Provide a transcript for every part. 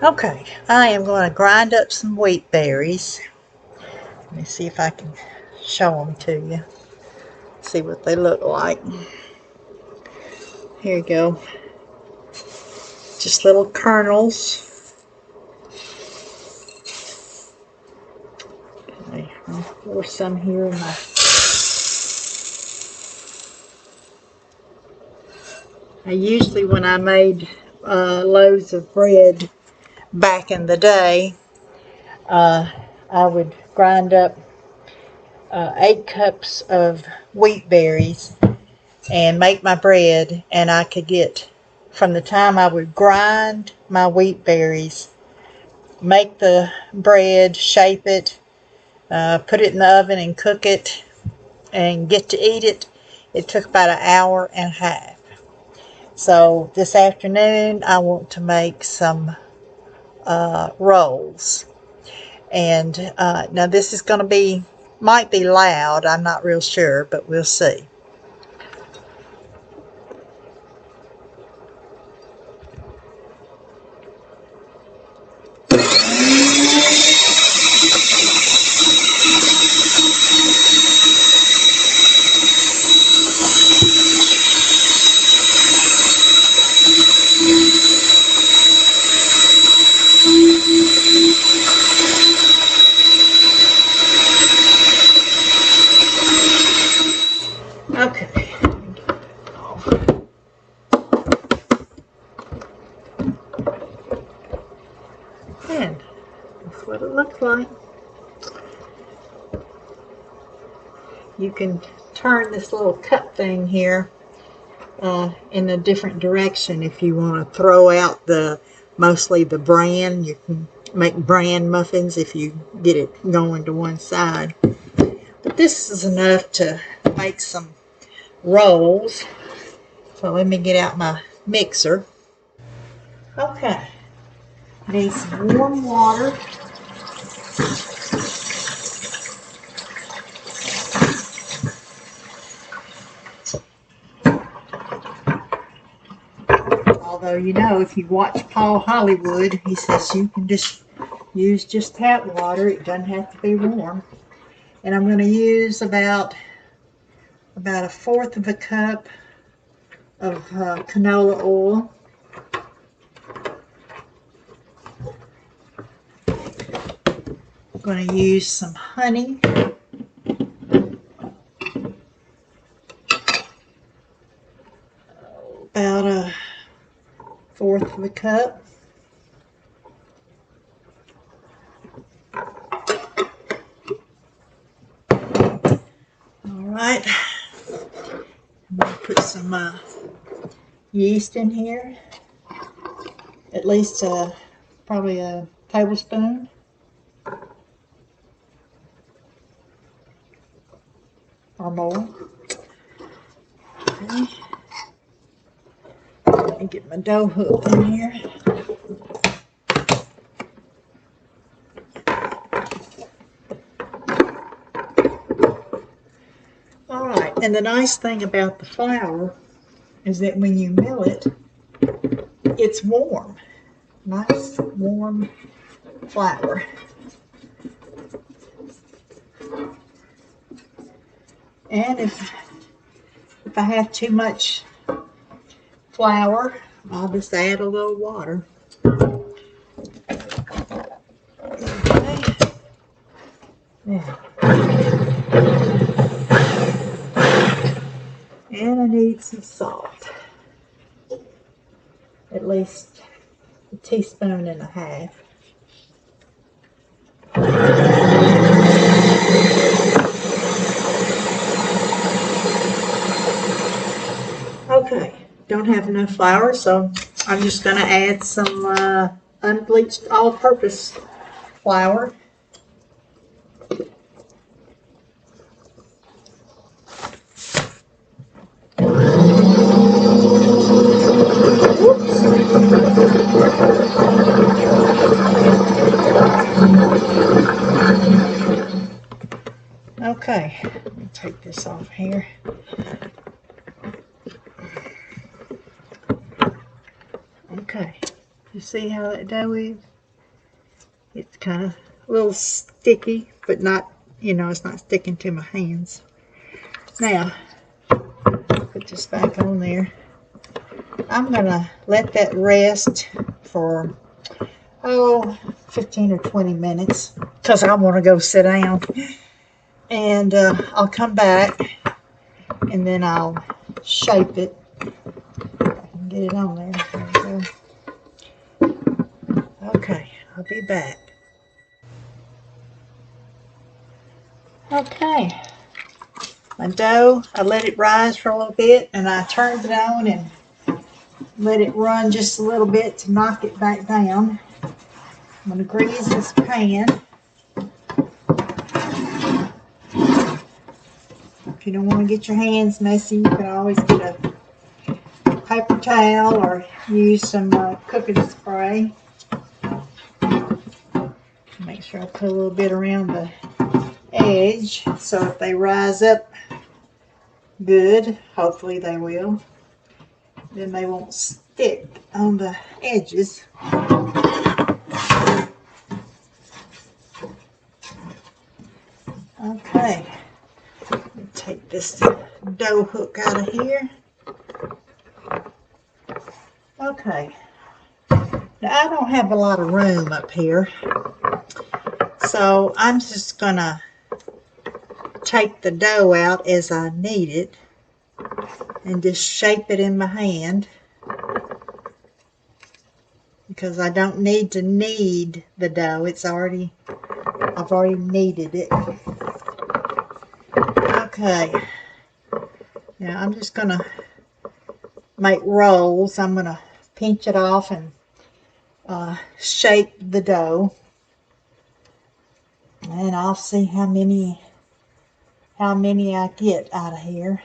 Okay, I am going to grind up some wheat berries. Let me see if I can show them to you. See what they look like. Here you go. Just little kernels. Okay, I'll pour some here in my... Usually when I made loaves of bread back in the day, I would grind up 8 cups of wheat berries and make my bread, and I could get, from the time I would grind my wheat berries, make the bread, shape it, put it in the oven and cook it, and get to eat it, it took about an hour and a half. So this afternoon I want to make some rolls. And now this is going to be, might be loud, I'm not real sure, but we'll see. Okay. And that's what it looks like. You can turn this little cup thing here in a different direction if you want to throw out mostly the bran. You can make bran muffins if you get it going to one side. But this is enough to make some rolls. So let me get out my mixer. Okay. I need some warm water. Although, you know, if you watch Paul Hollywood, he says you can just use just tap water. It doesn't have to be warm. And I'm going to use about 1/4 of a cup of canola oil. I'm going to use some honey. About 1/4 of a cup. Alright, I'm going to put some yeast in here, at least probably a tablespoon. Or more. Okay. Let me get my dough hooked in here. Alright, and the nice thing about the flour is that when you mill it, it's warm. Nice, warm flour. And if I have too much flour, I'll just add a little water. Okay. Now, and I need some salt. At least 1.5 teaspoons. Okay, don't have enough flour, so I'm just going to add some unbleached all-purpose flour. Okay, let me take this off here. Okay, you see how that dough is? It's kind of a little sticky, but not, it's not sticking to my hands. Now, put this back on there. I'm going to let that rest for, 15 or 20 minutes because I want to go sit down. And I'll come back and then I'll shape it. I can get it on there. There we go. Okay, I'll be back. Okay, my dough, I let it rise for a little bit and I turned it on and let it run just a little bit to knock it back down. I'm going to grease this pan. If you don't want to get your hands messy, you can always get a paper towel or use some cooking spray. Make sure I put a little bit around the edge so if they rise up good, hopefully they will, then they won't stick on the edges. Okay, take this dough hook out of here. Okay, now I don't have a lot of room up here, so I'm just gonna take the dough out as I need it and just shape it in my hand because I don't need to knead the dough. I've already kneaded it. Okay, now I'm just gonna make rolls. I'm gonna pinch it off and shape the dough, and I'll see how many I get out of here.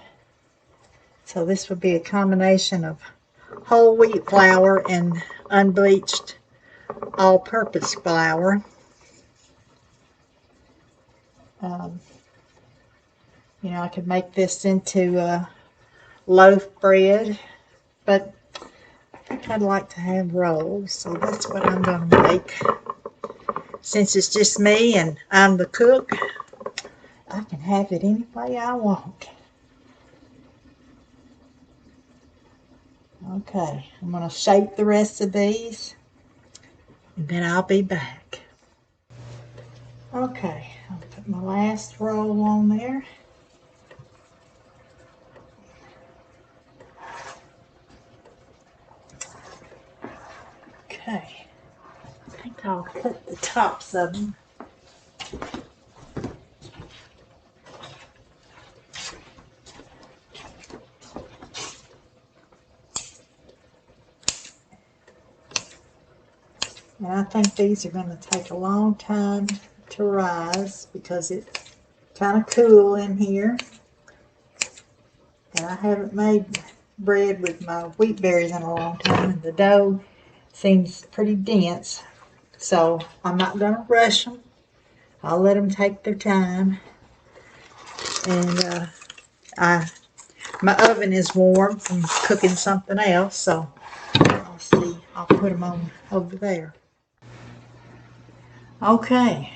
So this would be a combination of whole wheat flour and unbleached all-purpose flour. I could make this into loaf bread, but I think I'd like to have rolls, so that's what I'm going to make. Since it's just me and I'm the cook, I can have it any way I want. Okay, I'm going to shape the rest of these, and then I'll be back. Okay, I'll put my last roll on there. Okay, I think I'll put the tops of them. And I think these are going to take a long time to rise because it's kind of cool in here. And I haven't made bread with my wheat berries in a long time, and the dough seems pretty dense. So I'm not going to rush them. I'll let them take their time. And my oven is warm from cooking something else, so I'll see. I'll put them on over there. Okay,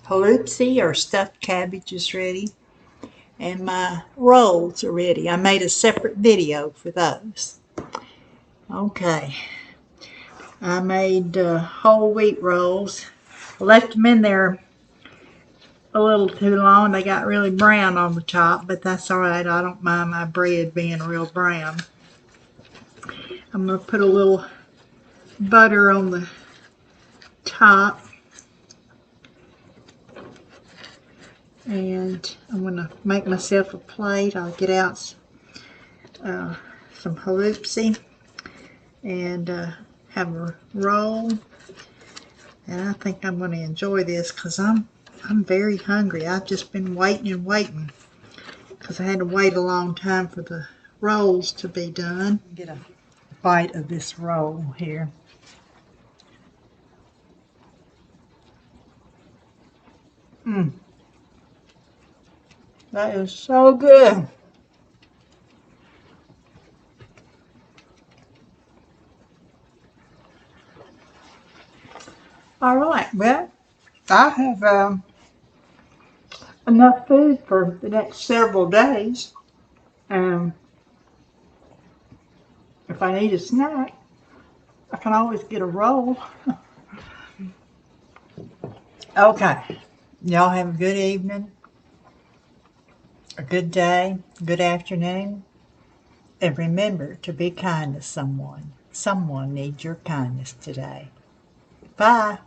Paloozie or stuffed cabbage is ready, and my rolls are ready. I made a separate video for those. Okay, I made whole wheat rolls. I left them in there a little too long. They got really brown on the top, but that's all right. I don't mind my bread being real brown. I'm going to put a little butter on the top, and I'm going to make myself a plate. I'll get out some Paloozie and have a roll, and I think I'm going to enjoy this because I'm very hungry. I've just been waiting and waiting because I had to wait a long time for the rolls to be done. Get a bite of this roll here. That is so good. All right, well, I have enough food for the next several days. Um, if I need a snack, I can always get a roll. Okay, y'all have a good evening, a good day, good afternoon, and remember to be kind to someone. Someone needs your kindness today. Bye.